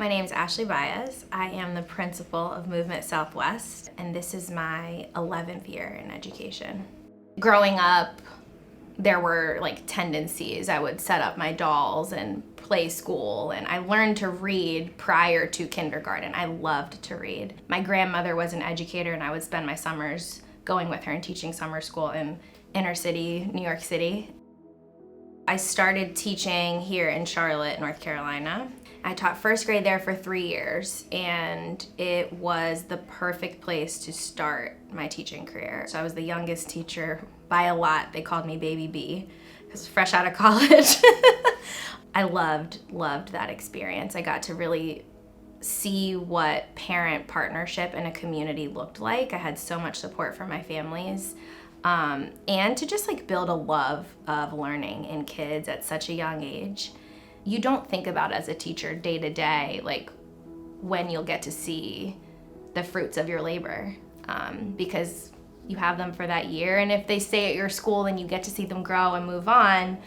My name is Ashley Baez. I am the principal of Movement Southwest, and this is my 11th year in education. Growing up, there were tendencies. I would set up my dolls and play school, and I learned to read prior to kindergarten. I loved to read. My grandmother was an educator, and I would spend my summers going with her and teaching summer school in inner city, New York City. I started teaching here in Charlotte, North Carolina. I taught first grade there for 3 years, and it was the perfect place to start my teaching career. So I was the youngest teacher by a lot. They called me Baby B because fresh out of college. I loved that experience. I got to really see what parent partnership in a community looked like. I had so much support from my families. And to just build a love of learning in kids at such a young age. You don't think about as a teacher day to day, when you'll get to see the fruits of your labor, because you have them for that year. And if they stay at your school, then you get to see them grow and move on.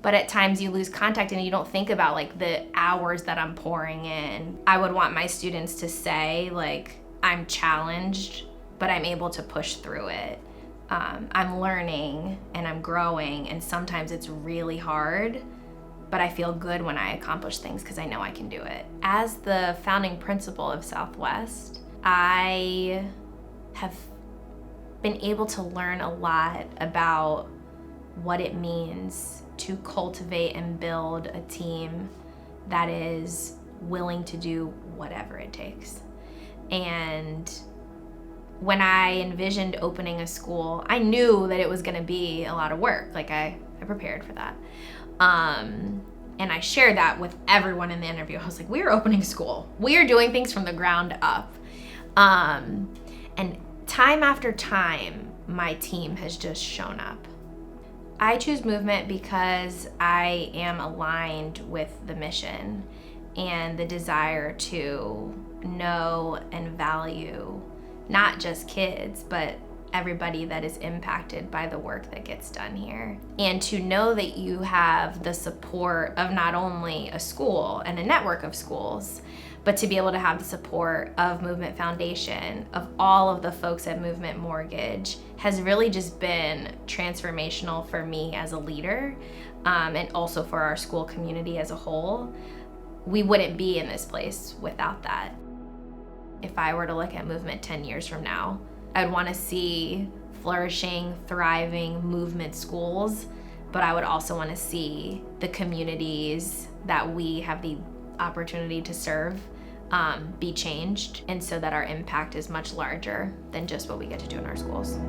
But at times you lose contact and you don't think about the hours that I'm pouring in. I would want my students to say I'm challenged, but I'm able to push through it. I'm learning and I'm growing, and sometimes it's really hard, but I feel good when I accomplish things because I know I can do it. As the founding principal of Southwest, I have been able to learn a lot about what it means to cultivate and build a team that is willing to do whatever it takes. And when I envisioned opening a school, I knew that it was gonna be a lot of work. I prepared for that. And I shared that with everyone in the interview. I was like, we're opening school. We are doing things from the ground up. And time after time, my team has just shown up. I choose Movement because I am aligned with the mission and the desire to know and value not just kids, but everybody that is impacted by the work that gets done here. And to know that you have the support of not only a school and a network of schools, but to be able to have the support of Movement Foundation, of all of the folks at Movement Mortgage, has really just been transformational for me as a leader, and also for our school community as a whole. We wouldn't be in this place without that. If I were to look at Movement 10 years from now, I'd want to see flourishing, thriving Movement schools, but I would also want to see the communities that we have the opportunity to serve be changed, and so that our impact is much larger than just what we get to do in our schools.